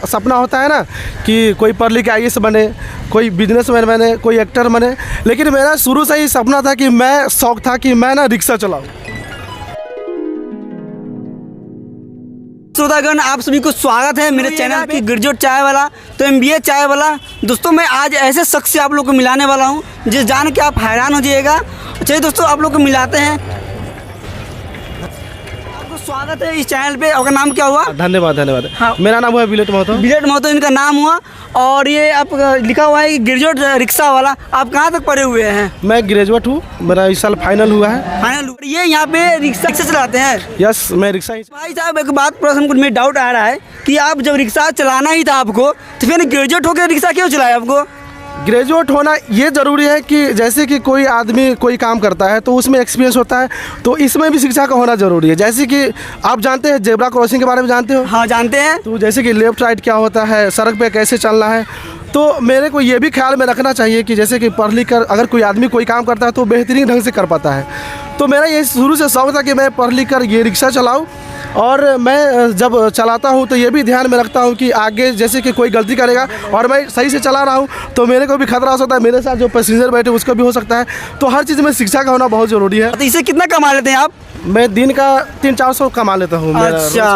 सपना होता है ना कि कोई पढ़ लिख के IAS बने, कोई बिजनेसमैन बने, कोई एक्टर बने, लेकिन मेरा शुरू से ही सपना था कि मैं शौक था कि मैं ना रिक्शा चलाऊँ। श्रोतागण, आप सभी को स्वागत है मेरे चैनल की गिरजोट चाय वाला। तो MBA चाय वाला दोस्तों, मैं आज ऐसे शख्स से आप लोग को मिलाने वाला हूं जिस जान के आप हैरान हो जाइएगा। चलिए दोस्तों, आप लोग को मिलाते हैं। आपको स्वागत है इस चैनल पे। आपका नाम क्या हुआ? धन्यवाद धन्यवाद। हाँ। मेरा नाम हुआ बिलेट महतो। बिलेट महतो इनका नाम हुआ, और ये आप लिखा हुआ है कि गिरजोट रिक्शा वाला। आप कहाँ तक पढ़े हुए हैं? मैं ग्रेजुएट हूँ, मेरा इस साल फाइनल हुआ है। फाइनल। ये यहाँ पे रिक्शा चलाते हैं? यस, मैं रिक्शा ही। भाई साहब, एक बात प्रश्न में डाउट आ रहा है कि आप जब रिक्शा चलाना ही था आपको, तो फिर ग्रेजुएट होकर रिक्शा क्यों चलाया आपको? ग्रेजुएट होना ये ज़रूरी है कि जैसे कि कोई आदमी कोई काम करता है तो उसमें एक्सपीरियंस होता है, तो इसमें भी शिक्षा का होना ज़रूरी है। जैसे कि आप जानते हैं जेब्रा क्रॉसिंग के बारे में जानते हो? हाँ, जानते हैं। तो जैसे कि लेफ्ट राइट क्या होता है, सड़क पे कैसे चलना है, तो मेरे को ये भी ख्याल में रखना चाहिए कि जैसे कि पढ़ लिख कर अगर कोई आदमी कोई काम करता है तो बेहतरीन ढंग से कर पाता है। तो मेरा ये शुरू से शौक था कि मैं पढ़ लिख कर ये रिक्शा चलाऊँ, और मैं जब चलाता हूँ तो ये भी ध्यान में रखता हूँ कि आगे जैसे कि कोई गलती करेगा और मैं सही से चला रहा हूँ तो मेरे को भी खतरा हो सकता है, मेरे साथ जो पैसेंजर बैठे उसको भी हो सकता है। तो हर चीज़ में शिक्षा का होना बहुत ज़रूरी है। तो इसे कितना कमा लेते हैं आप? मैं दिन का 300-400 कमा लेता हूँ। अच्छा,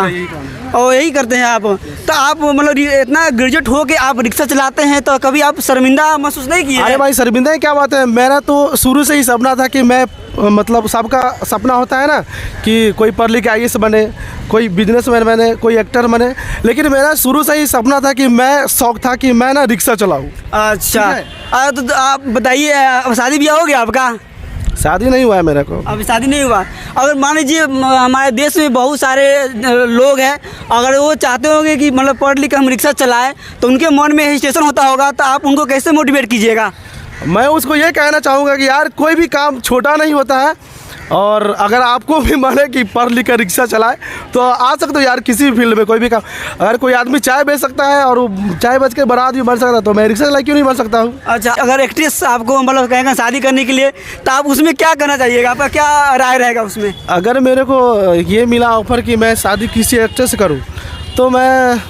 और यही करते हैं आप? तो आप मतलब इतना ग्रेजुएट हो के आप रिक्शा चलाते हैं, तो कभी आप शर्मिंदा महसूस नहीं किए? अरे भाई, शर्मिंदा है क्या बात है। मेरा तो शुरू से ही सपना था कि मैं मतलब सबका सपना होता है ना कि कोई पढ़ लिख के IAS बने, कोई बिजनेसमैन बने, कोई एक्टर बने, लेकिन मेरा शुरू से ही सपना था कि मैं शौक था कि मैं ना रिक्शा चलाऊँ। अच्छा, तो आप बताइए, शादी ब्याह हो गया आपका? शादी नहीं हुआ है मेरे को। अभी शादी नहीं हुआ। अगर मान लीजिए हमारे देश में बहुत सारे लोग हैं, अगर वो चाहते होंगे कि मतलब पढ़ लिख हम रिक्शा चलाएं, तो उनके मन में हेजिटेशन होता होगा, तो आप उनको कैसे मोटिवेट कीजिएगा? मैं उसको ये कहना चाहूँगा कि यार कोई भी काम छोटा नहीं होता है, और अगर आपको भी मन है कि पढ़ लिख कर रिक्शा चलाए तो आ सकते हो यार किसी भी फील्ड में, कोई भी काम। अगर कोई आदमी चाय बेच सकता है और चाय बेच के बड़ा आदमी बन सकता है, तो मैं रिक्शा चला क्यों नहीं बन सकता हूँ? अच्छा, अगर एक्ट्रेस आपको मतलब कहेगा शादी करने के लिए, तो आप उसमें क्या करना चाहिएगा? आपका क्या राय रहेगा उसमें? अगर मेरे को ये मिला ऑफर कि मैं शादी किसी एक्ट्रेस से करूँ, तो मैं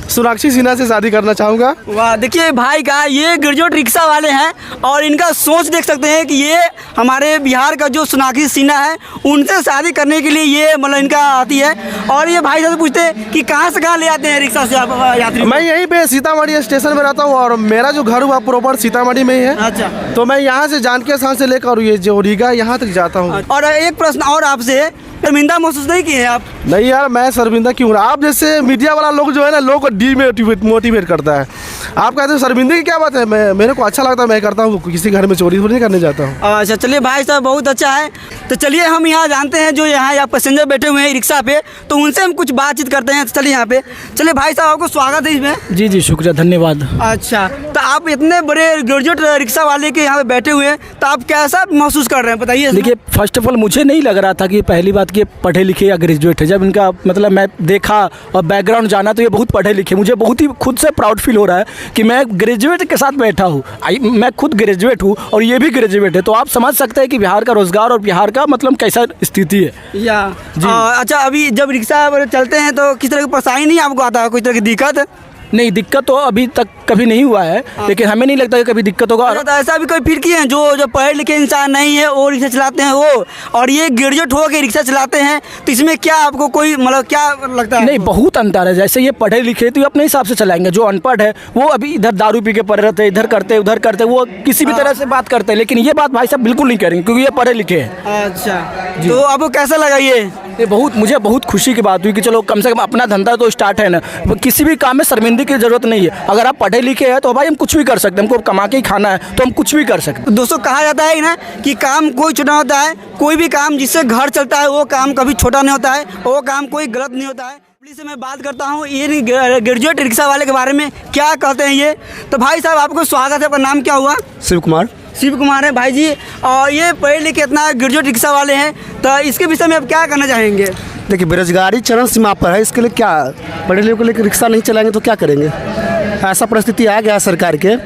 सोनाक्षी सिन्हा से शादी करना चाहूँगा। वाह, देखिए भाई का ये ग्रेजुएट रिक्शा वाले हैं, और इनका सोच देख सकते हैं कि ये हमारे बिहार का जो सोनाक्षी सिन्हा है उनसे शादी करने के लिए ये मतलब इनका आती है। और ये भाई साहब पूछते हैं कि कहाँ से कहाँ ले आते हैं रिक्शा से आप यात्री? मैं यहीं पे सीतामढ़ी स्टेशन में रहता हूँ, और मेरा जो घर हुआ प्रॉपर सीतामढ़ी में ही है। अच्छा, तो मैं यहाँ से जानकी स्थान से लेकर ये जो रीगा यहाँ तक जाता हूँ। और एक प्रश्न और आपसे, शर्मिंदा महसूस नहीं किए आप? नहीं यार, मैं शर्मिंदा क्यों? आप जैसे मीडिया वाला लोग जो है ना, लोगों को मोटिवेट करता है। आप कहते हो शर्मिंदगी की क्या बात है? मेरे को अच्छा लगता है, मैं करता हूँ, किसी घर में चोरी नहीं करने जाता हूँ। अच्छा, चलिए भाई साहब, बहुत अच्छा है। तो चलिए हम यहाँ जानते हैं जो यहाँ पैसेंजर बैठे हुए हैं रिक्शा पे, तो उनसे हम कुछ बातचीत करते हैं। चलिए यहाँ पे, चलिए भाई साहब, आपको स्वागत है इसमें। जी जी, शुक्रिया, धन्यवाद। अच्छा, तो आप इतने बड़े ग्रेजुएट रिक्शा वाले के यहाँ पे बैठे हुए हैं, तो आप कैसा महसूस कर रहे हैं, बताइए। देखिए, फर्स्ट ऑफ ऑल मुझे नहीं लग रहा था कि पहली बात कि पढ़े लिखे या ग्रेजुएट है। जब इनका मतलब मैं देखा और बैकग्राउंड जाना, तो ये बहुत पढ़े लिखे। मुझे बहुत ही खुद से प्राउड फील हो रहा है कि मैं ग्रेजुएट के साथ बैठा हूँ। मैं खुद ग्रेजुएट हूँ और ये भी ग्रेजुएट है, तो आप समझ सकते हैं कि बिहार का रोजगार और बिहार का मतलब कैसा स्थिति है। या अच्छा, अभी जब रिक्शा चलते हैं तो किस तरह की परेशानी नहीं आपको आता है? कोई तरह की दिक्कत? नहीं, दिक्कत तो अभी तक कभी नहीं हुआ है, लेकिन हमें नहीं लगता कि कभी दिक्कत होगा। तो ऐसा भी कोई फील किए हैं जो पढ़े लिखे इंसान नहीं है वो रिक्शा चलाते हैं वो, और ये ग्रेजुएट हो के रिक्शा चलाते हैं, तो इसमें क्या आपको कोई मतलब क्या लगता है? नहीं, बहुत अंतर है। जैसे ये पढ़े लिखे तो ये अपने हिसाब से चलाएंगे, जो अनपढ़ है वो अभी इधर दारू पी के पड़े रहते हैं, इधर करते उधर करते, वो किसी भी तरह से बात करते हैं। लेकिन ये बात भाई साहब बिल्कुल नहीं करेंगे, क्योंकि ये पढ़े लिखे हैं। अच्छा, तो आपको कैसा लगा ये मुझे बहुत खुशी की बात हुई कि चलो कम से कम अपना धंधा तो स्टार्ट है ना। किसी भी काम में शर्मिंदगी की जरूरत नहीं है। अगर आप पढ़े लिखे हैं तो भाई हम कुछ भी कर सकते हैं, हमको कमा के ही खाना है तो हम कुछ भी कर सकते हैं। दोस्तों, कहा जाता है ना कि काम कोई छोटा होता है, कोई भी काम जिससे घर चलता है वो काम कभी छोटा नहीं होता है, वो काम कोई गलत नहीं होता है। से मैं बात करता हूँ ये ग्रेजुएट रिक्शा वाले के बारे में, क्या कहते हैं ये। तो भाई साहब, आपको स्वागत है। आपका नाम क्या हुआ? शिव कुमार। शिव कुमार है भाई जी, और ये पढ़े लिखे इतना ग्रेजुएट रिक्शा वाले हैं, तो इसके विषय में आप क्या कहना चाहेंगे? देखिए, बेरोजगारी चरम सीमा पर है, इसके लिए क्या पढ़े लिखे को लेकर रिक्शा नहीं चलाएंगे तो क्या करेंगे? ऐसा परिस्थिति आ गया सरकार के,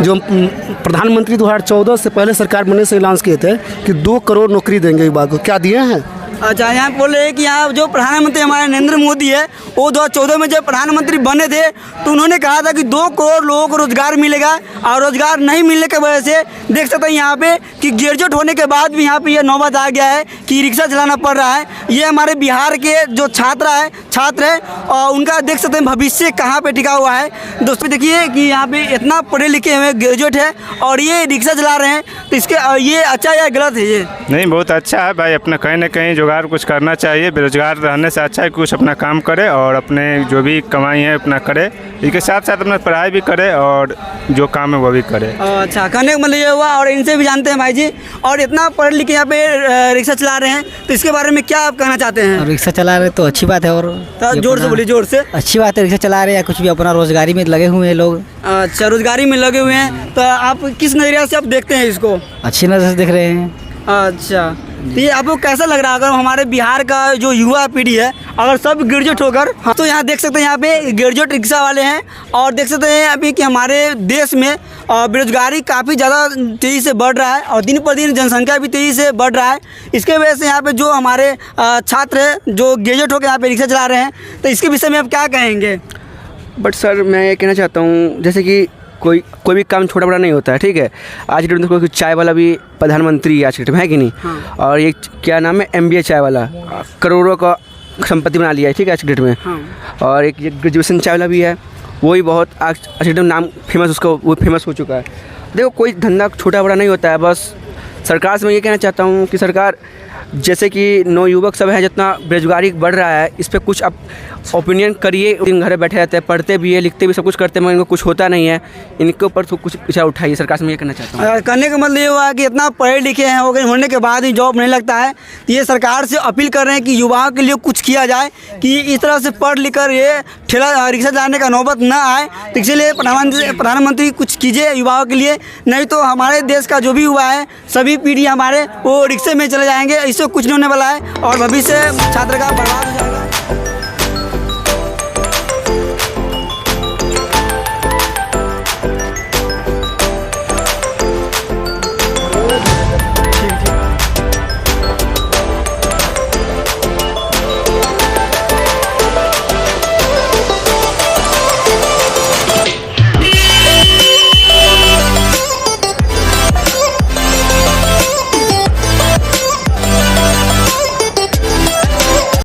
जो प्रधानमंत्री 2014 से पहले सरकार बनने से ऐलान किए थे कि 2 करोड़ नौकरी देंगे युवा को। क्या दिए हैं? अच्छा, यहाँ बोल रहे हैं कि यहाँ जो प्रधानमंत्री हमारे नरेंद्र मोदी है वो 2014 में जब प्रधानमंत्री बने थे तो उन्होंने कहा था कि 2 करोड़ लोगों को रोजगार मिलेगा, और रोजगार नहीं मिलने की वजह से देख सकते हैं यहाँ पे कि ग्रेजुएट होने के बाद भी यहाँ पे ये नौबत आ गया है कि रिक्शा चलाना पड़ रहा है। ये हमारे बिहार के जो छात्र है और उनका देख सकते हैं भविष्य कहाँ पे टिका हुआ है। दोस्तों देखिए कि यहाँ पे इतना पढ़े लिखे हुए ग्रेजुएट है और ये रिक्शा चला रहे हैं, तो इसके ये अच्छा या गलत है? ये नहीं, बहुत अच्छा है भाई, अपना कहीं ना कहीं जुगाड़ कुछ करना चाहिए। बेरोजगार रहने से अच्छा है कि कुछ अपना काम करे और अपने जो भी कमाई है अपना करे, इसके साथ साथ अपना पढ़ाई भी करे और जो काम है वो भी करे। अच्छा, कहने का मतलब ये हुआ। और इनसे भी जानते हैं भाई जी, और इतना पढ़े लिखे यहाँ पे रिक्शा चला रहे हैं, तो इसके बारे में क्या आप कहना चाहते हैं? रिक्शा चला रहे तो अच्छी बात है, और तो जोर से बोलिए, जोर से। अच्छी बात है, रिक्शा चला रहे हैं, कुछ भी अपना रोजगारी में लगे हुए हैं लोग। अच्छा, रोजगारी में लगे हुए हैं, तो आप किस नज़रिया से आप देखते हैं इसको? अच्छी नज़र से देख रहे हैं। अच्छा, तो ये आपको कैसा लग रहा है अगर हमारे बिहार का जो युवा पीढ़ी है अगर सब ग्रेजुएट होकर, तो यहाँ देख सकते हैं यहाँ पे ग्रेजुएट रिक्शा वाले हैं, और देख सकते हैं अभी कि हमारे देश में बेरोजगारी काफ़ी ज़्यादा तेज़ी से बढ़ रहा है और दिन पर दिन जनसंख्या भी तेज़ी से बढ़ रहा है। इसके वजह से यहाँ पे जो हमारे छात्र हैं जो ग्रेजुएट होकर यहाँ पे रिक्शा चला रहे हैं, तो इसके विषय में आप क्या कहेंगे? बट सर मैं ये कहना चाहता हूँ, जैसे कि कोई भी काम छोटा बड़ा नहीं होता है, ठीक है। आज के डेट में कोई चाय वाला भी प्रधानमंत्री है आज के डेट में, है कि नहीं? हाँ। और ये क्या नाम है, MBA चाय वाला, करोड़ों का संपत्ति बना लिया है, ठीक है, आज के डेट में। हाँ। और एक ये ग्रेजुएशन चाय वाला भी है, वो भी बहुत आज के डेट में नाम फेमस, उसको वो फेमस हो चुका है। देखो कोई धंधा छोटा बड़ा नहीं होता है। बस सरकार से मैं ये कहना चाहता हूँ कि सरकार जैसे कि नवयुवक सब है, जितना बेरोजगारी बढ़ रहा है, इस पर कुछ आप ओपिनियन करिए। दिन घर बैठे रहते हैं, पढ़ते भी है, लिखते भी, सब कुछ करते हैं, मगर इनको कुछ होता नहीं है। इनके ऊपर तो कुछ विचार उठाइए, सरकार से मैं ये कहना चाहता हूँ। करने का मतलब ये हुआ कि इतना पढ़े लिखे हैं होने के बाद ही जॉब नहीं लगता है। ये सरकार से अपील कर रहे हैं कि युवाओं के लिए कुछ किया जाए, कि इस तरह से पढ़ लिख कर ये ठेला रिक्शा चलाने का नौबत न आए। तो इसलिए प्रधानमंत्री कुछ कीजिए युवाओं के लिए, नहीं तो हमारे देश का जो भी युवा है सभी पीढ़ी हमारे वो रिक्शे में चले जाएंगे, इससे कुछ नहीं होने वाला है और भविष्य छात्र का बर्बाद हो जाएगा।